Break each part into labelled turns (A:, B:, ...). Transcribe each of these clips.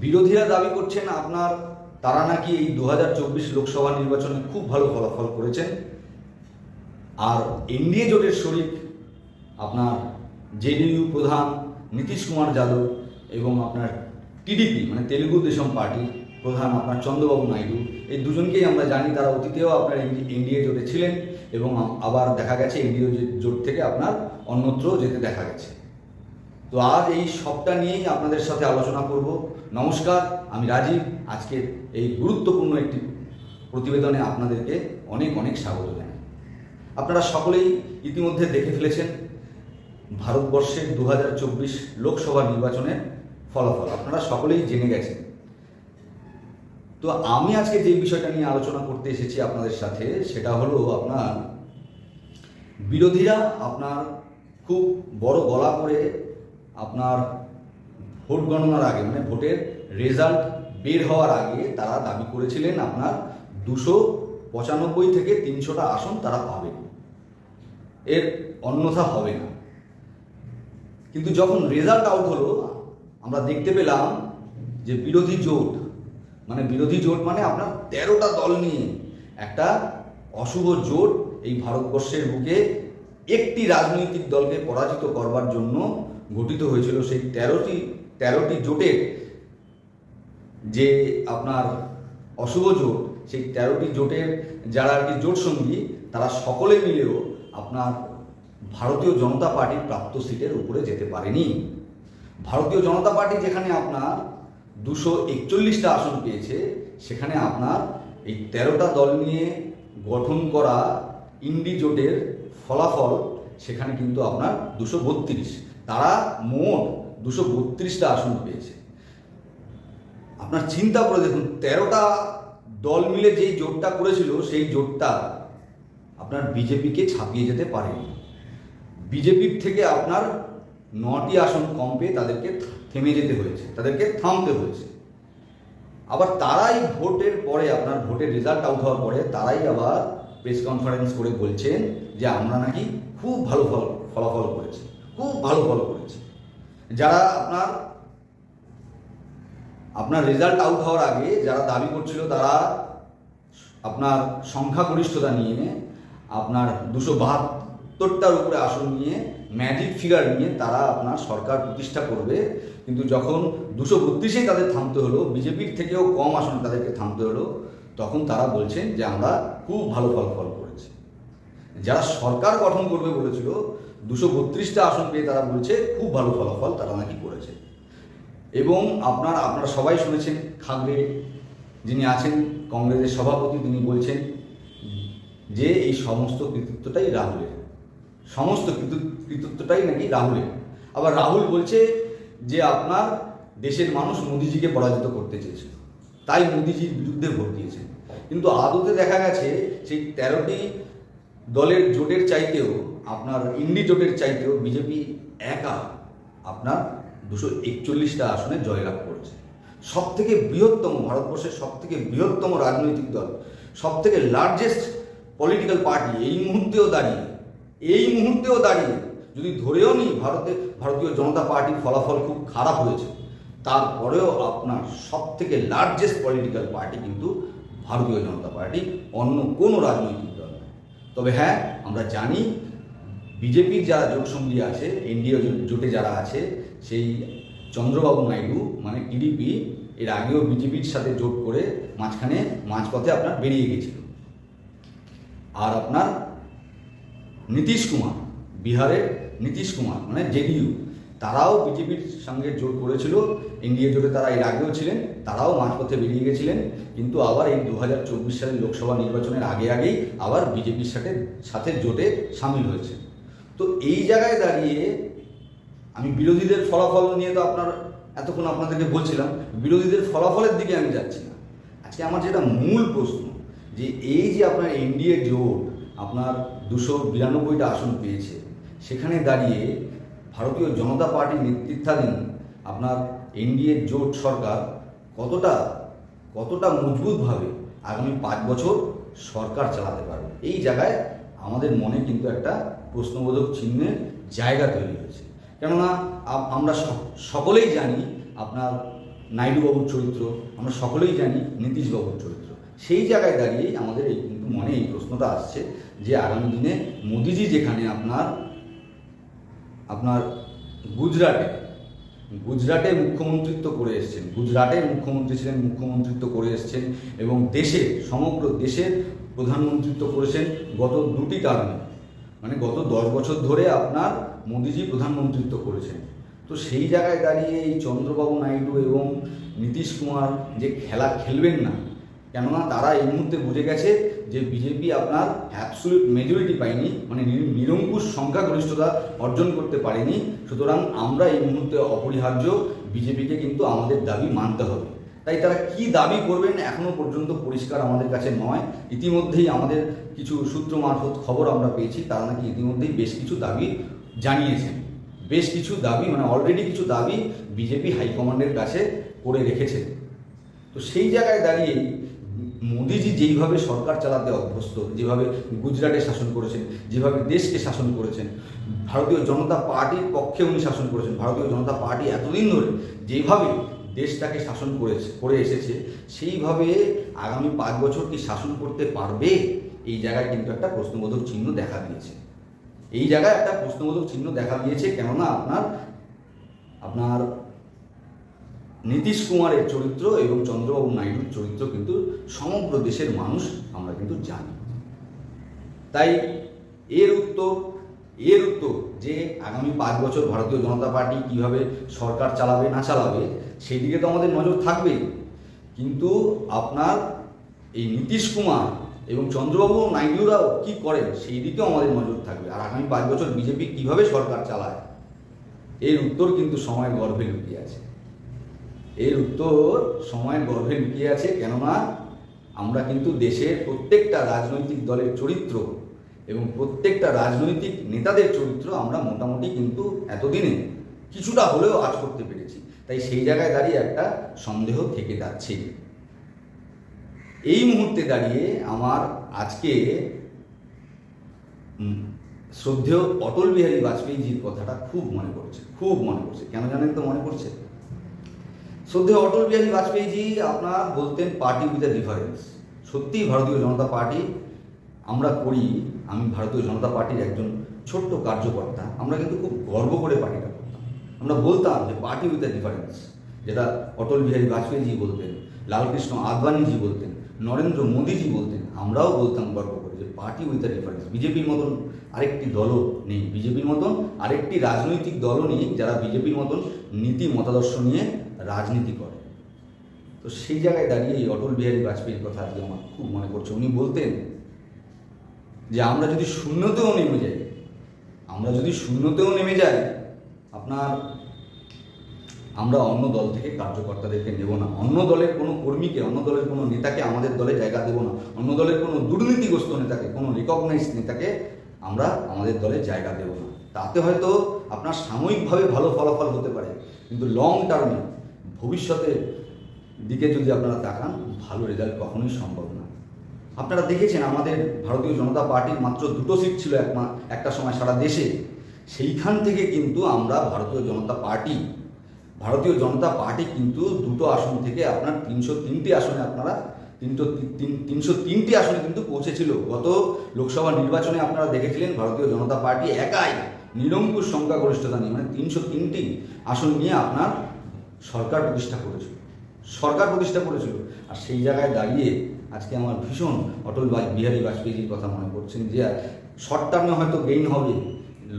A: বিরোধীরা দাবি করছেন তারা নাকি এই 2024 লোকসভা নির্বাচনে খুব ভালো ফলাফল করেছেন। আর এনডিএ জোটের শরিক জেডিইউ প্রধান নীতিশ কুমার যাদব এবং টিডিপি মানে তেলুগু দেশম পার্টির প্রধান চন্দ্রবাবু নাইডু, এই দুজনকেই আমরা জানি তারা অতীতেও এনডিএ জোটে ছিলেন এবং আবার দেখা গেছে এনডিএ জোট থেকে অন্যত্র যেতে দেখা গেছে। তো আজ এই সবটা নিয়েই আপনাদের সাথে আলোচনা করব। নমস্কার, আমি রাজীব। আজকের এই গুরুত্বপূর্ণ একটি প্রতিবেদনে আপনাদেরকে অনেক অনেক স্বাগত জানাই। আপনারা সকলেই ইতিমধ্যে দেখে ফেলেছেন ভারতবর্ষের 2024 লোকসভা নির্বাচনের ফলাফল আপনারা সকলেই জেনে গেছেন। তো আমি আজকে যে বিষয়টা নিয়ে আলোচনা করতে এসেছি আপনাদের সাথে সেটা হলো বিরোধীরা খুব বড় গলা করে ভোট গণনার আগে মানে ভোটের রেজাল্ট বের হওয়ার আগে তারা দাবি করেছিলেন 295 থেকে 300টা আসন তারা পাবেন, এর অন্যথা হবে না। কিন্তু যখন রেজাল্ট আউট হলো আমরা দেখতে পেলাম যে বিরোধী জোট মানে 13টা দল নিয়ে একটা অশুভ জোট এই ভারতবর্ষের বুকে একটি রাজনৈতিক দলকে পরাজিত করবার জন্য গঠিত হয়েছিল। সেই 13টি জোটের যে অশুভ জোট, সেই 13টি জোটের যারা জোট সঙ্গী তারা সকলে মিলেও ভারতীয় জনতা পার্টির প্রাপ্ত সিটের উপরে যেতে পারেনি। ভারতীয় জনতা পার্টি যেখানে 241টা আসন পেয়েছে, সেখানে এই 13টা দল নিয়ে গঠন করা ইন্ডি জোটের ফলাফল সেখানে কিন্তু 232, তারা মোট 232টা আসন পেয়েছে। চিন্তা করে দেখুন, 13টা দল মিলে যেই জোটটা করেছিল সেই জোটটা বিজেপিকে ছাপিয়ে যেতে পারেনি। বিজেপির থেকে 9টি আসন কম পেয়ে তাদেরকে থেমে যেতে হয়েছে, তাদেরকে থামতে হয়েছে। আবার তারাই ভোটের পরে ভোটের রেজাল্ট আউট হওয়ার পরে তারাই আবার প্রেস কনফারেন্স করে বলছেন যে আমরা নাকি খুব ভালো ফলাফল করেছি, খুব ভালো ফল করেছি। যারা আপনার রেজাল্ট আউট হওয়ার আগে যারা দাবি করছিল তারা সংখ্যাগরিষ্ঠতা নিয়ে 272টার উপরে আসন নিয়ে ম্যাজিক ফিগার নিয়ে তারা সরকার প্রতিষ্ঠা করবে, কিন্তু যখন 232-এই তাদের থামতে হলো, বিজেপির থেকেও কম আসনে তাদেরকে থামতে হলো, তখন তারা বলছেন যে আমরা খুব ভালো ফলাফল করেছি। যারা সরকার গঠন করবে বলেছিল 232টা আসন পেয়ে তারা বলছে খুব ভালো ফলাফল তারা নাকি করেছে। এবং আপনারা সবাই শুনেছেন খাগড়ে যিনি আছেন কংগ্রেসের সভাপতি, তিনি বলছেন যে এই সমস্ত কৃতিত্বটাই রাহুলের, সমস্ত কৃতিত্বটাই নাকি রাহুলের। আবার রাহুল বলছে যে দেশের মানুষ মোদিজিকে পরাজিত করতে চেয়েছিল, তাই মোদিজির বিরুদ্ধে ভোট দিয়েছেন। কিন্তু আদতে দেখা গেছে সেই 13টি দলের জোটের চাইতেও ইন্ডি জোটের চাইতেও বিজেপি একা 241টা আসনে জয়লাভ করেছে। সবথেকে বৃহত্তম, ভারতবর্ষের সবথেকে বৃহত্তম রাজনৈতিক দল, সবথেকে লার্জেস্ট পলিটিক্যাল পার্টি এই মুহূর্তেও দাঁড়িয়ে যদি ধরেও নিই ভারতীয় জনতা পার্টির ফলাফল খুব খারাপ হয়েছে, তারপরেও সবথেকে লার্জেস্ট পলিটিক্যাল পার্টি কিন্তু ভারতীয় জনতা পার্টি, অন্য কোনো রাজনৈতিক দল নয়। তবে হ্যাঁ, আমরা জানি বিজেপির যারা জোটসঙ্গী আছে, এনডিএ জোটে যারা আছে, সেই চন্দ্রবাবু নাইডু মানে টিডিপি এর আগেও বিজেপির সাথে জোট করে মাঝপথে বেরিয়ে গেছিল। আর নীতিশ কুমার, বিহারের নীতিশ কুমার মানে জেডিইউ, তারাও বিজেপির সঙ্গে জোট করেছিল, এনডিএ জোটে তারা এর আগেও ছিলেন, তারাও মাঝপথে বেরিয়ে গেছিলেন। কিন্তু আবার এই 2024 সালের লোকসভা নির্বাচনের আগেই আবার বিজেপির সাথে জোটে সামিল হয়েছে। তো এই জায়গায় দাঁড়িয়ে আমি বিরোধীদের ফলাফল নিয়ে তো এতক্ষণ আপনাদেরকে বলছিলাম, বিরোধীদের ফলাফলের দিকে আমি যাচ্ছি না। আজকে আমার যেটা মূল প্রশ্ন, যে এই যে এনডিএ জোট 292টা আসন পেয়েছে, সেখানে দাঁড়িয়ে ভারতীয় জনতা পার্টির নেতৃত্বাধীন এনডিএ জোট সরকার কতটা মজবুতভাবে আগামী 5 বছর সরকার চালাতে পারবে, এই জায়গায় আমাদের মনে কিন্তু একটা প্রশ্নবোধক চিহ্নের জায়গা তৈরি হয়েছে। কেননা আমরা সকলেই জানি নাইডুবাবুর চরিত্র, আমরা সকলেই জানি নীতিশবাবুর চরিত্র। সেই জায়গায় দাঁড়িয়েই আমাদের এই কিন্তু মনে এই প্রশ্নটা আসছে যে আগামী দিনে মোদিজি যেখানে আপনার গুজরাটে মুখ্যমন্ত্রিত্ব করে এসছেন, গুজরাটের মুখ্যমন্ত্রী ছিলেন, মুখ্যমন্ত্রিত্ব করে এসছেন এবং সমগ্র দেশের প্রধানমন্ত্রিত্ব করেছেন গত 2টি টার্মে, মানে গত 10 বছর ধরে আপনার মোদিজি প্রধানমন্ত্রিত্ব করেছেন। তো সেই জায়গায় দাঁড়িয়ে এই চন্দ্রবাবু নাইডু এবং নীতিশ কুমার যে খেলা খেলবেন না, কেননা তারা এই মুহূর্তে বুঝে গেছে যে বিজেপি আপনার অ্যাবসলিউট মেজরিটি পায়নি, মানে নিরঙ্কুশ সংখ্যাগরিষ্ঠতা অর্জন করতে পারেনি। সুতরাং আমরা এই মুহূর্তে অপরিহার্য বিজেপিকে কিন্তু আমাদের দাবি মানতে হবে। তাই তারা কি দাবি করবেন এখনও পর্যন্ত পরিষ্কার আমাদের কাছে নয়। ইতিমধ্যেই আমাদের কিছু সূত্র মারফত খবর আমরা পেয়েছি, তারা নাকি ইতিমধ্যেই বেশ কিছু দাবি জানিয়েছেন, বেশ কিছু দাবি মানে অলরেডি কিছু দাবি বিজেপি হাইকমান্ডের কাছে করে রেখেছেন। তো সেই জায়গায় দাঁড়িয়ে মোদিজি যেইভাবে সরকার চালাতে অভ্যস্ত, যেভাবে গুজরাটে শাসন করেছেন, যেভাবে দেশকে শাসন করেছেন, ভারতীয় জনতা পার্টির পক্ষে উনি শাসন করেছেন, ভারতীয় জনতা পার্টি এতদিন ধরে যেভাবে দেশটাকে শাসন করে এসেছে, সেইভাবে আগামী 5 বছর কি শাসন করতে পারবে? এই জায়গায় কিন্তু একটা প্রশ্নবোধক চিহ্ন দেখা দিয়েছে। এই জায়গায় একটা প্রশ্নবোধক চিহ্ন দেখা দিয়েছে, কেননা আপনার নীতিশ কুমারের চরিত্র এবং চন্দ্রবাবু নাইডুর চরিত্র কিন্তু সমগ্র দেশের মানুষ আমরা কিন্তু জানি। তাই এর উত্তর যে আগামী 5 বছর ভারতীয় জনতা পার্টি কীভাবে সরকার চালাবে না চালাবে সেই দিকে তো আমাদের নজর থাকবেই, কিন্তু আপনার এই নীতিশ কুমার এবং চন্দ্রবাবু নাইডুরাও কী করেন সেই দিকেও আমাদের নজর থাকবে। আর আগামী 5 বছর বিজেপি কীভাবে সরকার চালায় এর উত্তর কিন্তু সময়ের গর্ভে লুকিয়ে আছে। কেননা আমরা কিন্তু দেশের প্রত্যেকটা রাজনৈতিক দলের চরিত্র এবং প্রত্যেকটা রাজনৈতিক নেতাদের চরিত্র আমরা মোটামুটি কিন্তু এতদিনে কিছুটা হলেও আজ করতে পেরেছি। তাই সেই জায়গায় দাঁড়িয়ে একটা সন্দেহ থেকে যাচ্ছে। এই মুহূর্তে দাঁড়িয়ে আমার আজকে শ্রদ্ধেয় অটল বিহারী বাজপেয়ীজির কথাটা খুব মনে পড়ছে। কেন জানেন তো মনে পড়ছে? শ্রদ্ধেয় অটল বিহারী বাজপেয়ীজি আপনার বলতেন পার্টি উইথ এ ডিফারেন্স। সত্যিই ভারতীয় জনতা পার্টি আমি ভারতীয় জনতা পার্টির একজন ছোট্ট কার্যকর্তা, আমরা কিন্তু খুব গর্ব করে পার্টিটা করতাম। আমরা বলতাম যে পার্টি উইথ এ ডিফারেন্স, যেটা অটল বিহারী বাজপেয়ীজি বলতেন, লালকৃষ্ণ আদবানিজি বলতেন, নরেন্দ্র মোদীজি বলতেন, আমরাও বলতাম গর্ব করে যে পার্টি উইথ এ ডিফারেন্স। বিজেপির মতন আরেকটি দলও নেই, বিজেপির মতন আরেকটি রাজনৈতিক দলও নেই যারা বিজেপির মতন নীতি মতাদর্শ নিয়ে রাজনীতি করে। তো সেই জায়গায় দাঁড়িয়ে এই অটল বিহারী বাজপেয়ীর কথা আজকে আমার খুব মনে পড়ছে। উনি বলতেন যে আমরা যদি শূন্যতেও নেমে যাই আমরা অন্য দল থেকে কার্যকর্তাদেরকে নেব না, অন্য দলের কোনো কর্মীকে, অন্য দলের কোনো নেতাকে আমাদের দলে জায়গা দেব না, অন্য দলের কোনো দুর্নীতিগ্রস্ত নেতাকে, কোনো রিকগনাইজ নেতাকে আমরা আমাদের দলে জায়গা দেব না। তাতে হয়তো আপনার সাময়িকভাবে ভালো ফলাফল হতে পারে, কিন্তু লং টার্মে ভবিষ্যতের দিকে যদি আপনারা তাকান ভালো রেজাল্ট কখনোই সম্ভব না। আপনারা দেখেছেন আমাদের ভারতীয় জনতা পার্টির মাত্র 2টো সিট ছিল একটা সময় সারা দেশে। সেইখান থেকে কিন্তু আমরা ভারতীয় জনতা পার্টি কিন্তু 2টো আসন থেকে আপনার 303টি আসনে 303টি আসনে কিন্তু পৌঁছেছিল। গত লোকসভা নির্বাচনে আপনারা দেখেছিলেন ভারতীয় জনতা পার্টি একাই নিরঙ্কুশ সংখ্যাগরিষ্ঠতা নিয়ে, মানে 303টি আসন নিয়ে আপনার সরকার প্রতিষ্ঠা করেছিল। আর সেই জায়গায় দাঁড়িয়ে আজকে আমার ভীষণ অটল বিহারী বাজপেয়ীজির কথা মনে পড়ছেন যে শর্ট টার্মে হয়তো গেইন হবে,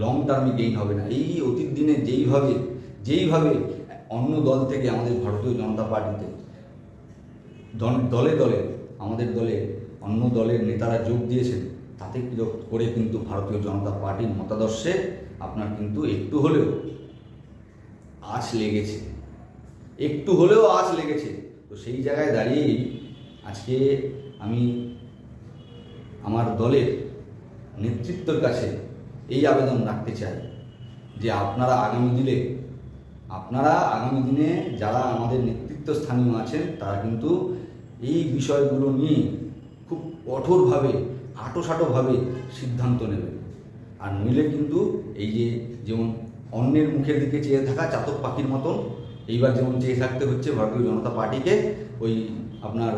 A: লং টার্মে গেইন হবে না। এই অতীত দিনে যেইভাবে অন্য দল থেকে আমাদের ভারতীয় জনতা পার্টিতে আমাদের দলে অন্য দলের নেতারা যোগ দিয়েছেন, তাতে করে কিন্তু ভারতীয় জনতা পার্টির মতাদর্শে আপনার কিন্তু একটু হলেও আঁচ লেগেছে। তো সেই জায়গায় দাঁড়িয়েই আজকে আমি আমার দলের নেতৃত্বের কাছে এই আবেদন রাখতে চাই যে আপনারা আগামী দিনে যারা আমাদের নেতৃত্বস্থানীয় আছেন তারা কিন্তু এই বিষয়গুলো নিয়ে খুব কঠোরভাবে আঁটোসাঁটোভাবে সিদ্ধান্ত নেবেন। আর নইলে কিন্তু এই যেমন অন্যের মুখের দিকে চেয়ে থাকা চাতক পাখির মতন এইবার যেমন চেয়ে থাকতে হচ্ছে ভারতীয় জনতা পার্টিকে ওই আপনার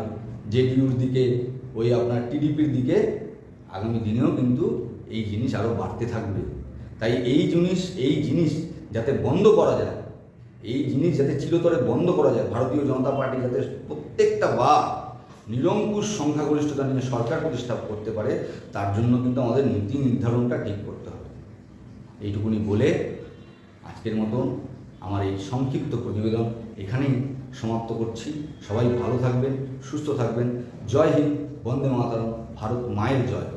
A: জেডিইউর দিকে, ওই আপনার টিডিপির দিকে, আগামী দিনেও কিন্তু এই জিনিস আরও বাড়তে থাকবে। তাই এই জিনিস যাতে বন্ধ করা যায়, এই জিনিস যাতে চিরতরে বন্ধ করা যায়, ভারতীয় জনতা পার্টি যাতে প্রত্যেকটা বার নিরঙ্কুশ সংখ্যাগরিষ্ঠতা নিয়ে সরকার প্রতিষ্ঠা করতে পারে, তার জন্য কিন্তু আমাদের নীতি নির্ধারণটা ঠিক করতে হবে। এইটুকুনি বলে আজকের মতন আমার এই সংক্ষিপ্ত প্রতিবেদন এখানেই সমাপ্ত করছি। সবাই ভালো থাকবেন, সুস্থ থাকবেন। জয় হিন্দ, বন্দে মাতরম, ভারত মায়ের জয়।